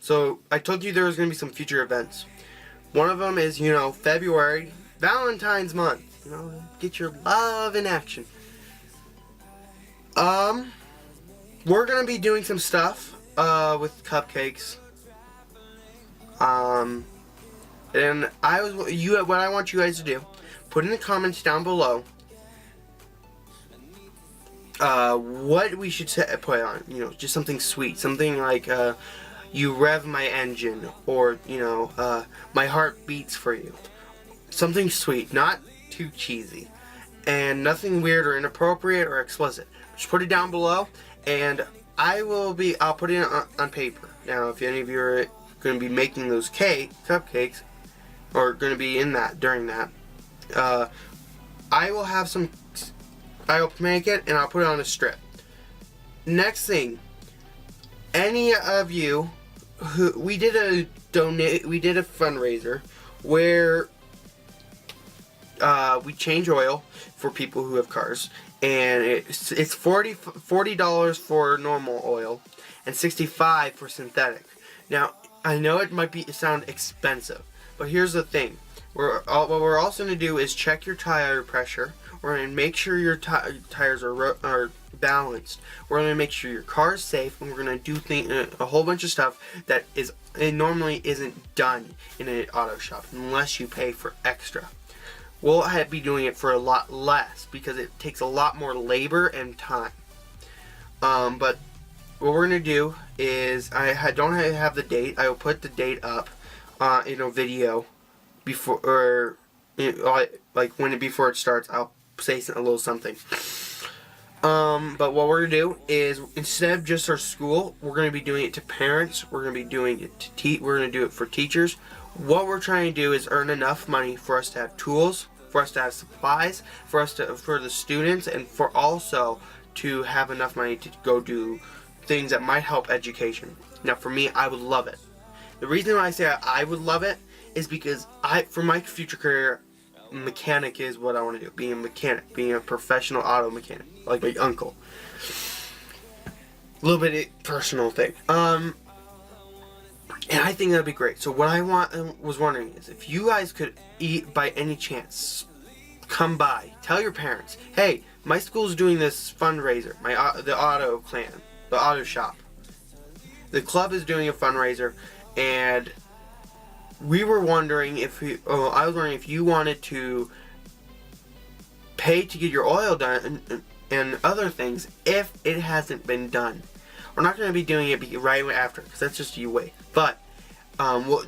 So I told you there was going to be some future events. One of them is, February, Valentine's month. Get your love in action. We're going to be doing some stuff with cupcakes. And what I want you guys to do, put in the comments down below what we should put on. Just something sweet, something like you rev my engine, or my heart beats for you. Something sweet, not too cheesy, and nothing weird or inappropriate or explicit. Just put it down below, and I'll put it on paper. Now, if any of you are going to be making those cupcakes, or going to be in that during that, I'll make it and I'll put it on a strip. Next thing, any of you we did a fundraiser where we change oil for people who have cars, and it's $40 for normal oil and $65 for synthetic. Now, I know it might sound expensive, but here's the thing. What we're also going to do is check your tire pressure. We're going to make sure your tires are balanced. We're going to make sure your car is safe, and we're going to do a whole bunch of stuff that normally isn't done in an auto shop unless you pay for extra. We'll be doing it for a lot less because it takes a lot more labor and time. But what we're going to do is, I don't have the date. I will put the date up in a video before, or before it starts. I'll say a little something. But what we're going to do is, instead of just our school, we're going to be doing it to parents. We're going to be doing it to we're going to do it for teachers. What we're trying to do is earn enough money for us to have tools, for us to have supplies, for the students, and for also to have enough money to go do things that might help education. Now, for me, I would love it. The reason why I say I would love it is because for my future career, mechanic is what I want to do. Being a mechanic, being a professional auto mechanic, like my uncle. A little bit of personal thing. And I think that'd be great. So what I was wondering is, if you guys could by any chance come by, tell your parents, hey, my school's doing this fundraiser. The auto clan, the auto shop. The club is doing a fundraiser, and we were wondering I was wondering if you wanted to pay to get your oil done and other things if it hasn't been done. We're not going to be doing it right after, because that's just you wait. But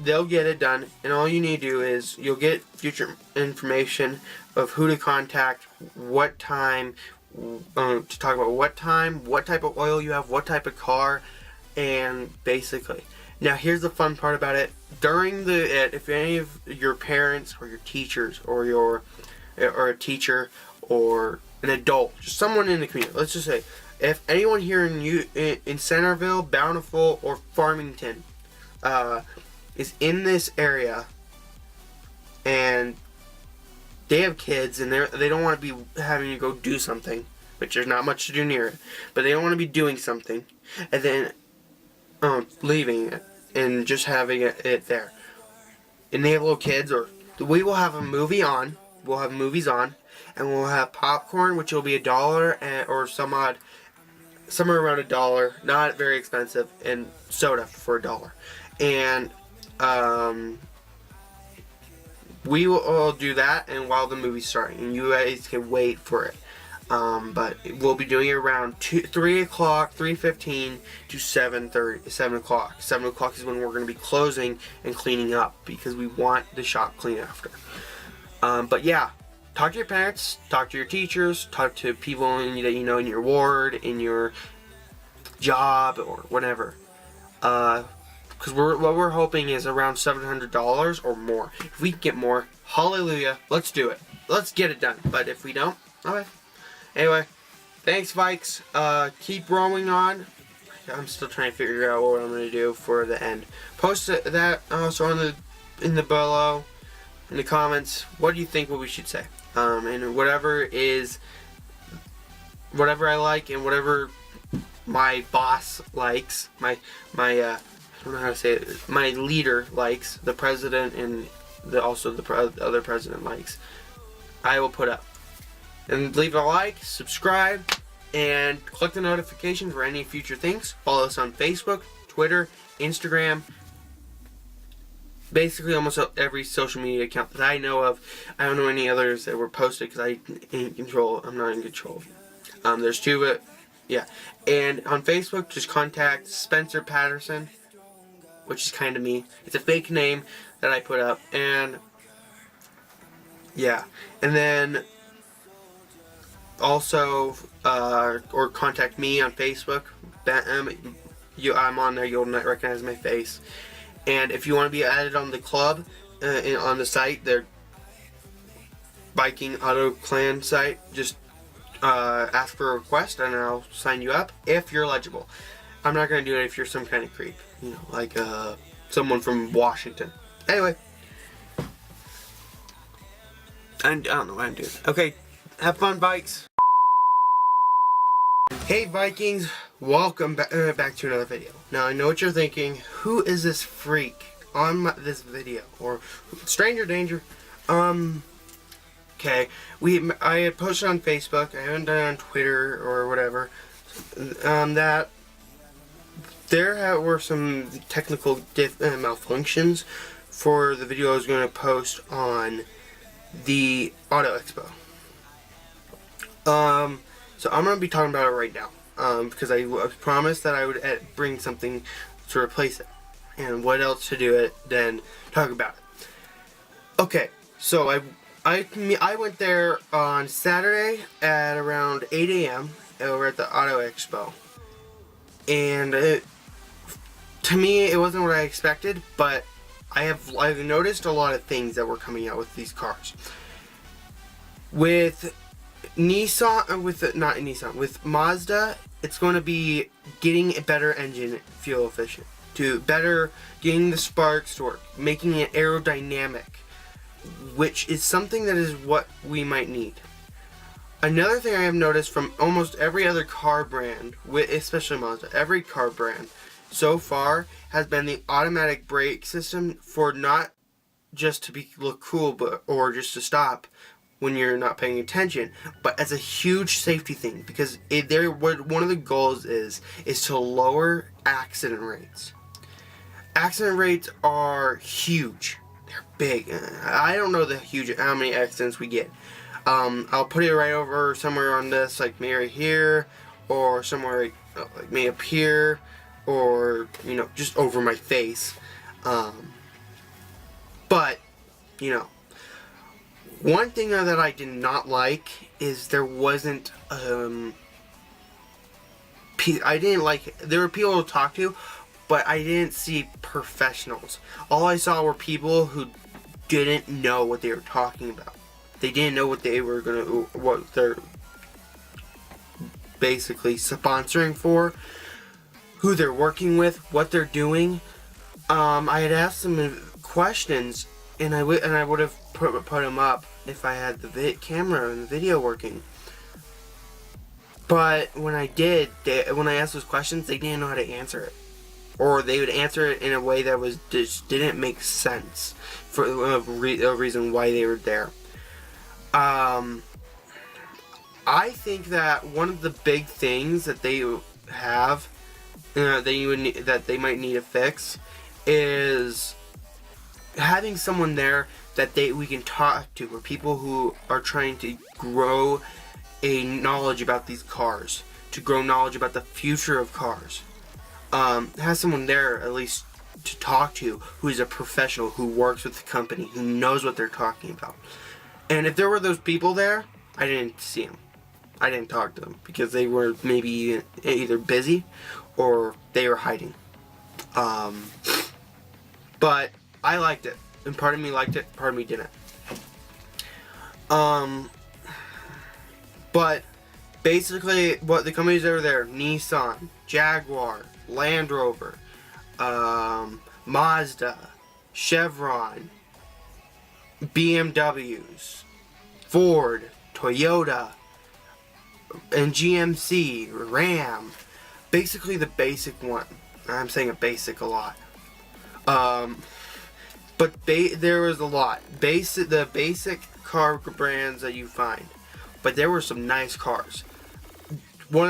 they'll get it done, and all you need to do is you'll get future information of who to contact, what time, to talk about what time, what type of oil you have, what type of car, and basically. Now, here's the fun part about it. During if any of your parents or your teachers or a teacher or an adult, just someone in the community, let's just say, if anyone here in Centerville, Bountiful, or Farmington is in this area and they have kids and they don't want to be having to go do something, which there's not much to do near it, but they don't want to be doing something and then leaving it and just having it there, and they have little kids, we will have a movie on. We'll have movies on, and we'll have popcorn, which will be $1 or somewhere around $1, not very expensive, and soda for $1. And we will all do that, and while the movie's starting, and you guys can wait for it. But we'll be doing it around 3 o'clock, 3:15 to 7:30, 7 o'clock. 7 o'clock is when we're going to be closing and cleaning up, because we want the shop clean after. But yeah, talk to your parents, talk to your teachers, talk to people that you know in your ward, in your job, or whatever. Because what we're hoping is around $700 or more. If we can get more, hallelujah, let's do it. Let's get it done. But if we don't, okay. Anyway, thanks, Vikes. Keep rolling on. I'm still trying to figure out what I'm going to do for the end. Post that also in the below, in the comments. What do you think what we should say? And whatever I like, and whatever my boss likes, my don't know how to say it, my leader likes, the president and also the other president likes, I will put up. And leave a like, subscribe, and click the notification for any future things. Follow us on Facebook, Twitter, Instagram, basically almost every social media account that I know of. I don't know any others that were posted because I'm not in control. There's 2, but yeah. And on Facebook, just contact Spencer Patterson, which is kind of me. It's a fake name that I put up, and yeah. And then also, or contact me on Facebook. I'm on there. You'll not recognize my face. And if you want to be added on the club, on the site, their Vikingautoclan site, just ask for a request and I'll sign you up if you're eligible. I'm not going to do it if you're some kind of creep, you know, like someone from Washington. Anyway, I don't know what I'm doing. Okay, have fun, Vikes. Hey Vikings, welcome back to another video. Now I know what you're thinking. Who is this freak on this video? Or stranger danger? Okay, I had posted on Facebook. I haven't done it on Twitter or whatever. That there were some technical malfunctions for the video I was going to post on the Auto Expo. So I'm going to be talking about it right now, because I promised that I would bring something to replace it, and what else to do it than talk about it. Okay, so I went there on Saturday at around 8 a.m. over at the Auto Expo, and to me it wasn't what I expected, but I've noticed a lot of things that were coming out with these cars. With Mazda, it's going to be getting a better engine fuel efficient, getting the sparks to work, making it aerodynamic, which is something that is what we might need. Another thing I have noticed from almost every other car brand, especially Mazda, every car brand so far has been the automatic brake system, for not just to look cool, or just to stop when you're not paying attention, but as a huge safety thing, because one of the goals is to lower accident rates. Accident rates are huge. They're big. I don't know how many accidents we get. I'll put it right over somewhere on this, like me right here, or somewhere like me up here, or just over my face. But one thing that I did not like is there wasn't, there were people to talk to, but I didn't see professionals. All I saw were people who didn't know what they were talking about. They didn't know what they're basically sponsoring for, who they're working with, what they're doing. I had asked them questions, and I would have put them up if I had the camera and the video working. But when I when I asked those questions, they didn't know how to answer it, or they would answer it in a way that just didn't make sense for a reason why they were there. I think that one of the big things that they have that they might need to fix is having someone there that we can talk to, or people who are trying to grow a knowledge about these cars, to grow knowledge about the future of cars. Have someone there at least to talk to, who is a professional, who works with the company, who knows what they're talking about. And if there were those people there, I didn't see them. I didn't talk to them because they were maybe either busy or they were hiding. But I liked it. And part of me liked it, part of me didn't. But basically, what the companies that were there: Nissan, Jaguar, Land Rover, Mazda, Chevron, BMWs, Ford, Toyota, and GMC, Ram. Basically the basic one. I'm saying a basic a lot. But there was a lot. The basic car brands that you find. But there were some nice cars.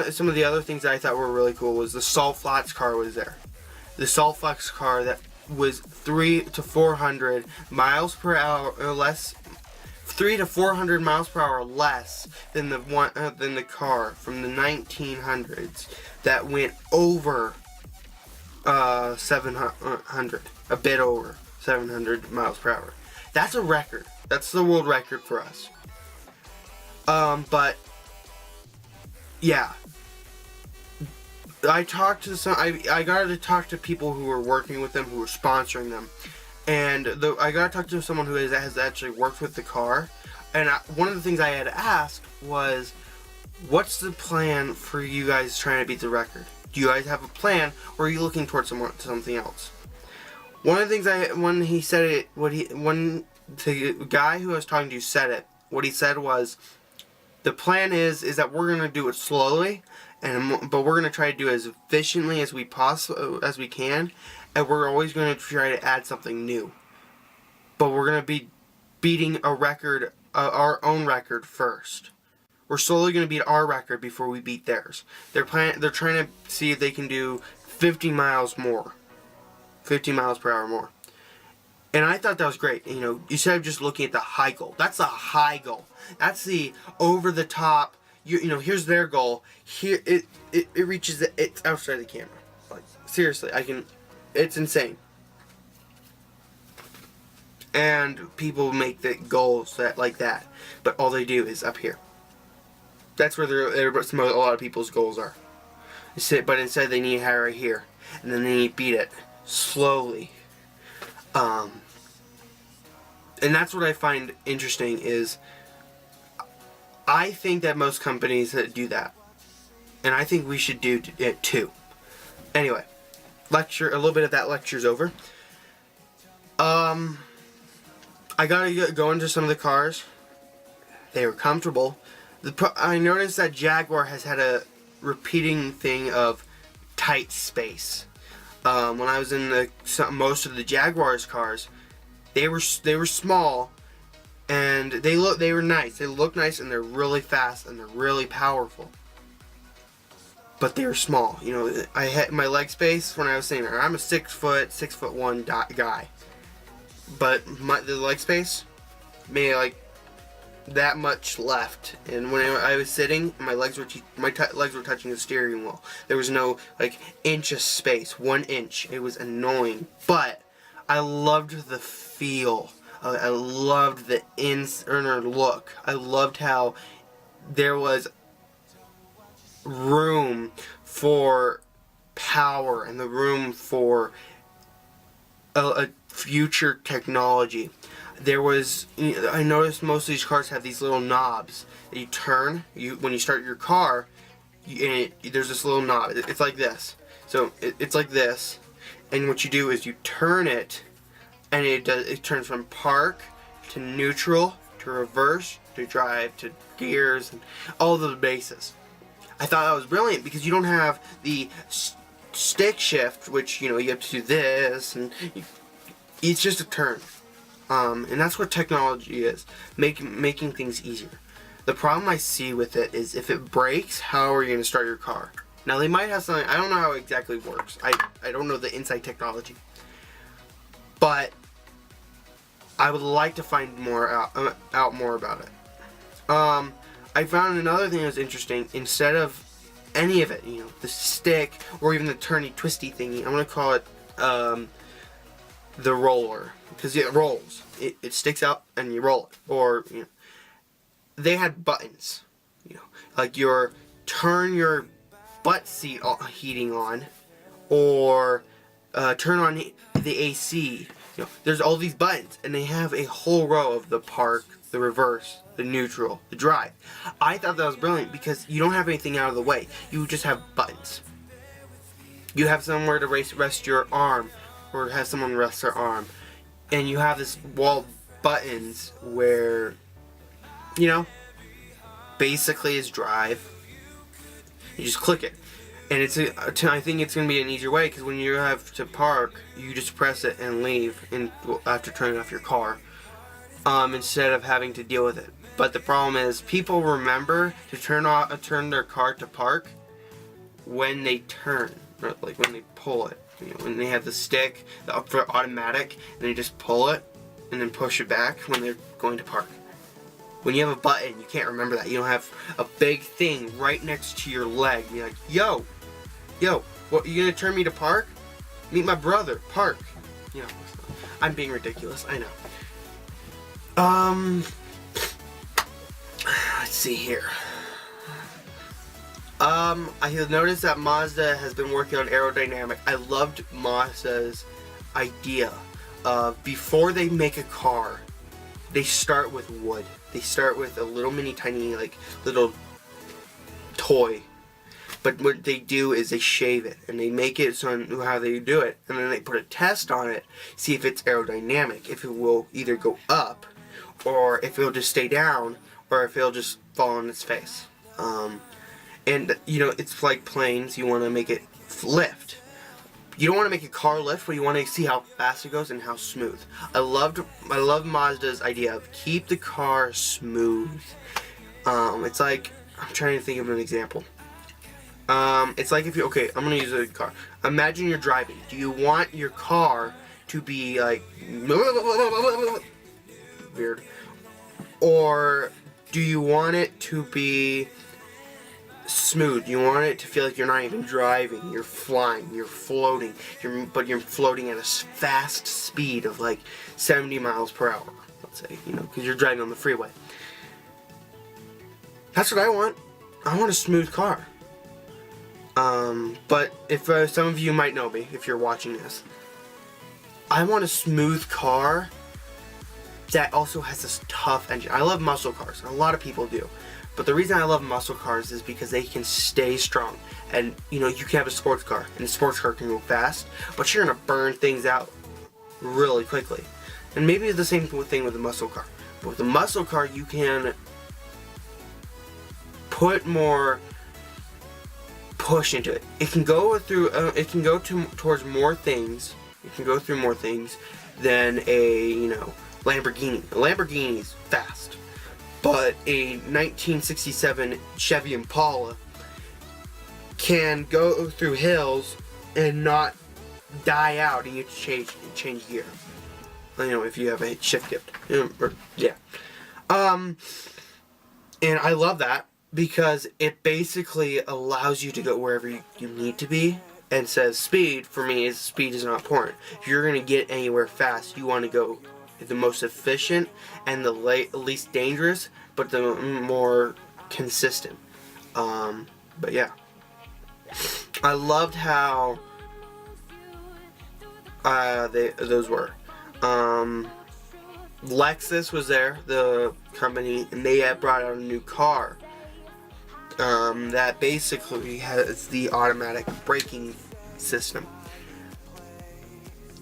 Some of the other things that I thought were really cool was the Salt Flats car was there. The Salt Flats car that was 300 to 400 miles per hour or less. 300 to 400 miles per hour less than the car from the 1900s that went over 700, a bit over 700 miles per hour. That's a record. That's the world record for us. But yeah, I got to talk to people who were working with them, who were sponsoring them, and I got to talk to someone who has actually worked with the car. And one of the things I had asked was, what's the plan for you guys trying to beat the record? Do you guys have a plan, or are you looking towards something else? One of the things when he said it, the guy who I was talking to said it, what he said was, the plan is that we're gonna do it slowly, but we're gonna try to do it as efficiently as we can, and we're always gonna try to add something new. But we're gonna be beating a record, our own record first. We're slowly gonna beat our record before we beat theirs. They're trying to see if they can do 50 miles per hour more. And I thought that was great. You know, instead of just looking at the high goal. That's a high goal. That's the over the top. You know, here's their goal. Here it reaches it's outside the camera. Like seriously, it's insane. And people make the goals like that, but all they do is up here. That's where a lot of people's goals are. But instead they need to have it right here, and then they need to beat it slowly. And that's what I find interesting is I think that most companies do that, and I think we should do it too. Anyway, a little bit of that lecture's over. I gotta go into some of the cars. They were comfortable. I noticed that Jaguar has had a repeating thing of tight space. When I was in most of the Jaguar's cars, they were small, and they were nice. They look nice, and they're really fast, and they're really powerful. But they were small. You know, I had my leg space when I was saying I'm a 6'1" guy, but the leg space made like that much left, and when I was sitting, my legs were touching the steering wheel. There was no like inch of space, 1 inch. It was annoying, but I loved the feel. I loved the inner look. I loved how there was room for power and the room for a future technology. I noticed most of these cars have these little knobs that you turn. When you start your car, there's this little knob. It's like this. So it's like this, and what you do is you turn it, and it turns from park to neutral to reverse to drive to gears and all the bases. I thought that was brilliant because you don't have the stick shift, which you have to do this, and it's just a turn. And that's what technology is, making things easier. The problem I see with it is if it breaks, how are you going to start your car? Now they might have something, I don't know how it exactly works. I don't know the inside technology. But I would like to find out more about it. I found another thing that was interesting. Instead of any of it, the stick or even the turny twisty thingy, I'm going to call it the roller, because it rolls. It sticks out and you roll it. Or they had buttons, like turn your butt seat heating on, or turn on the AC. There's all these buttons, and they have a whole row of the park, the reverse, the neutral, the drive. I thought that was brilliant because you don't have anything out of the way. You just have buttons. You have somewhere to rest your arm, or have someone rest their arm, and you have this wall of buttons where, basically is drive. You just click it. And I think it's going to be an easier way, because when you have to park, you just press it and leave after turning off your car, instead of having to deal with it. But the problem is, people remember to turn their car to park when they turn, or like when they pull it. You know, when they have the stick for automatic, and they just pull it and then push it back when they're going to park. When you have a button, you can't remember that. You don't have a big thing right next to your leg. You're like, yo, what, you gonna turn me to park? Meet my brother, park. You know, I'm being ridiculous, I know. Let's see here. I have noticed that Mazda has been working on aerodynamic. I loved Mazda's idea of, before they make a car, they start with wood. They start with a little mini tiny, like, little toy. But what they do is they shave it, and they make it so how they do it, and then they put a test on it, see if it's aerodynamic, if it will either go up, or if it'll just stay down, or if it'll just fall on its face. And, you know, it's like planes, you want to make it lift. You don't want to make a car lift, but you want to see how fast it goes and how smooth. I love Mazda's idea of keep the car smooth. It's like, I'm trying to think of an example. It's like I'm going to use a car. Imagine you're driving. Do you want your car to be like weird? Or do you want it to be smooth? You want it to feel like you're not even driving, you're flying, you're floating, but you're floating at a fast speed of like 70 miles per hour, let's say, you know, because you're driving on the freeway. That's what I want. I want a smooth car. But if some of you might know me, if you're watching this, I want a smooth car that also has this tough engine. I love muscle cars. A lot of people do. But the reason I love muscle cars is because they can stay strong. And, you know, you can have a sports car, and a sports car can go fast, but you're going to burn things out really quickly. And maybe the same thing with a muscle car. But with a muscle car, you can put more push into it. It can go through. Towards more things. It can go through more things than a, you know, Lamborghini. A Lamborghini is fast, but a 1967 Chevy Impala can go through hills and not die out, and you change gear. You know, if you have a shift gift, yeah. And I love that because it basically allows you to go wherever you need to be, and says speed is not important. If you're gonna get anywhere fast, you want to go the most efficient and the least dangerous, but the more consistent. But yeah, I loved how those were. Lexus was there, the company, and they had brought out a new car that basically has the automatic braking system.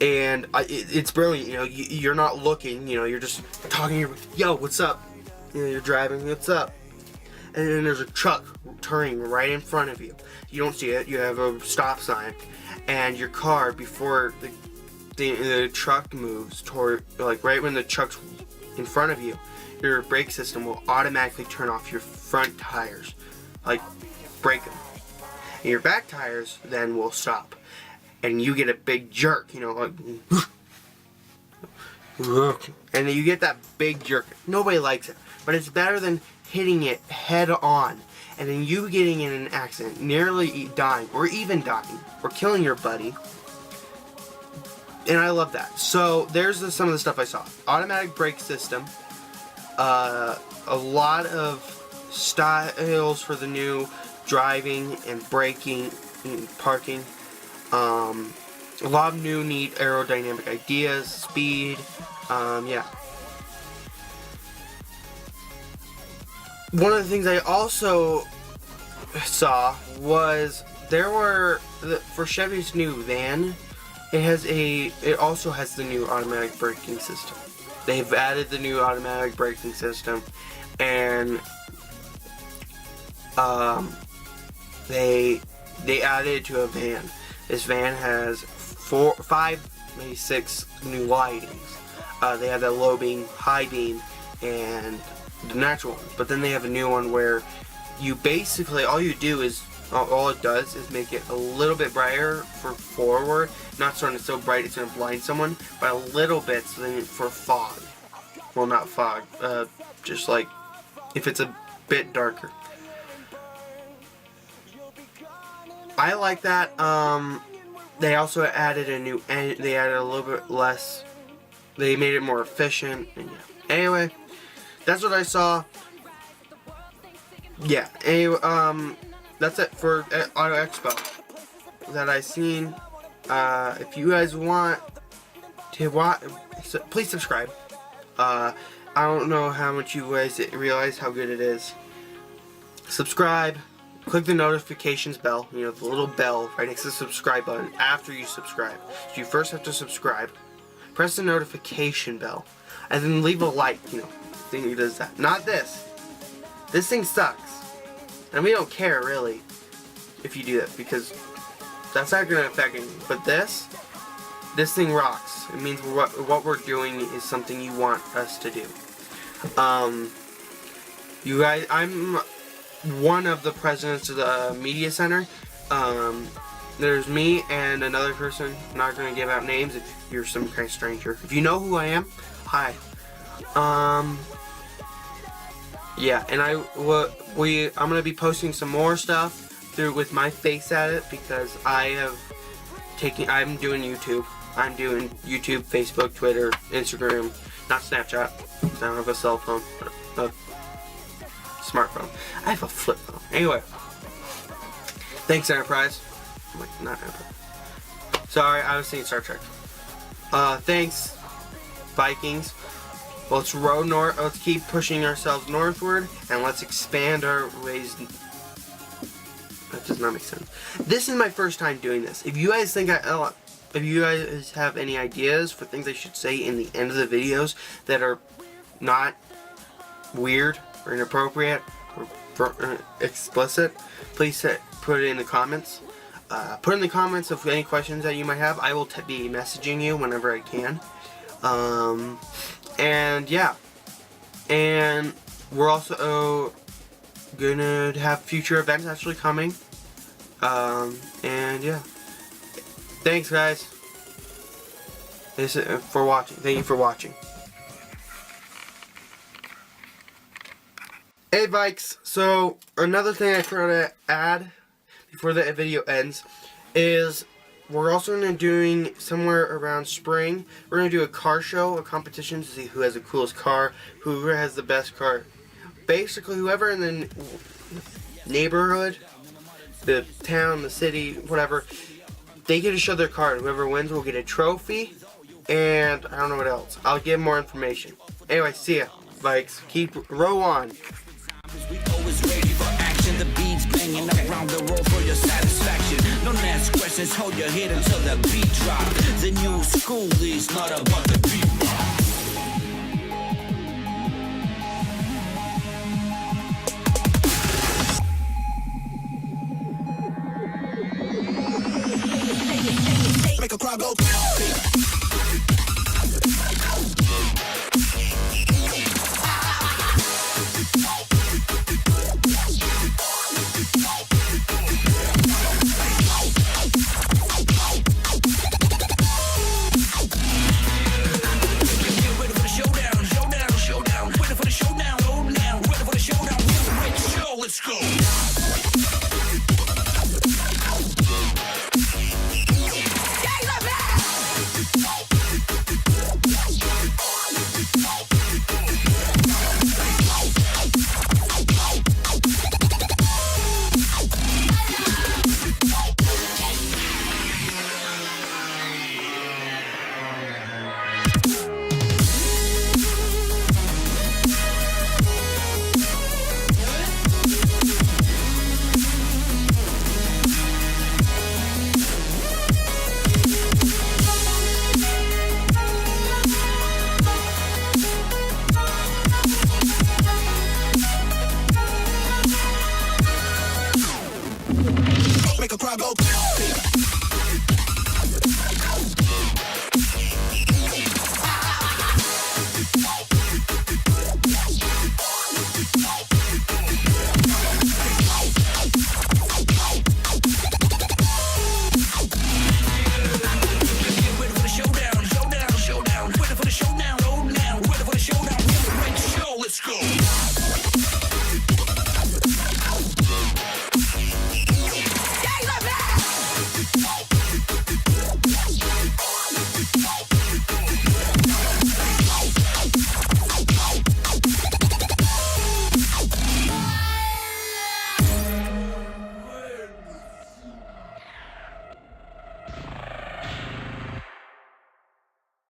And it's brilliant. You know, you're not looking, you know, you're just talking, yo, what's up? You know, you're driving, what's up? And then there's a truck turning right in front of you. You don't see it, you have a stop sign, and your car, before the truck moves toward, like right when the truck's in front of you, your brake system will automatically turn off your front tires, like brake them. And your back tires then will stop. And you get a big jerk, you know, like, and then you get that big jerk. Nobody likes it, but it's better than hitting it head on, and then you getting in an accident, nearly dying, or even dying, or killing your buddy. And I love that. So there's some of the stuff I saw. Automatic brake system, a lot of styles for the new driving and braking and parking. A lot of new neat aerodynamic ideas, speed, yeah. One of the things I also saw was for Chevy's new van, it also has the new automatic braking system. They've added the new automatic braking system, and they added to a van. This van has 5, maybe 6 new lightings. They have that low beam, high beam, and the natural one. But then they have a new one where you basically, all you do is, all it does is make it a little bit brighter for forward. Not so it's so bright it's going to blind someone, but a little bit so then for fog. Well, not fog, just like if it's a bit darker. I like that. They also added a new, they added a little bit less, they made it more efficient, and yeah. Anyway, that's what I saw. Yeah, anyway, that's it for Auto Expo that I seen. If you guys want to watch, please subscribe. I don't know how much you guys realize how good it is. Subscribe. Click the notifications bell, you know, the little bell right next to the subscribe button after you subscribe. So you first have to subscribe, press the notification bell, and then leave a like, you know, thing that does that. Not this. This thing sucks. And we don't care, really, if you do that, because that's not going to affect anything. But this thing rocks. It means what we're doing is something you want us to do. You guys, I'm one of the presidents of the media center. There's me and another person. I'm not going to give out names if you're some kind of stranger. If you know who I am, hi. Yeah, and I'm going to be posting some more stuff with my face at it, because I'm doing YouTube. I'm doing YouTube, Facebook, Twitter, Instagram, not Snapchat. I don't have a cell phone. Smartphone. I have a flip phone. Anyway. Thanks, Enterprise. Wait, not Enterprise. Sorry, I was saying Star Trek. Thanks, Vikings. Let's row north. Let's keep pushing ourselves northward, and let's expand our ways. That does not make sense. This is my first time doing this. If you guys think if you guys have any ideas for things I should say in the end of the videos that are not weird or inappropriate or explicit, please put it in the comments. Put in the comments of any questions that you might have. I will be messaging you whenever I can. And yeah, and we're also gonna have future events actually coming. And yeah, thanks guys. For watching. Thank you for watching. Hey Vikes, so another thing I forgot to add before the video ends is we're also going to be doing somewhere around spring. We're going to do a car show, a competition to see who has the coolest car, who has the best car. Basically, whoever in the neighborhood, the town, the city, whatever, they get to show their car. Whoever wins will get a trophy, and I don't know what else. I'll give more information. Anyway, see ya, Vikes. Keep row on. We always ready for action. The beats banging around the road for your satisfaction. Don't ask questions, hold your head until the beat drop. The new school is not about the beat rock. Make a crowd go. Show now.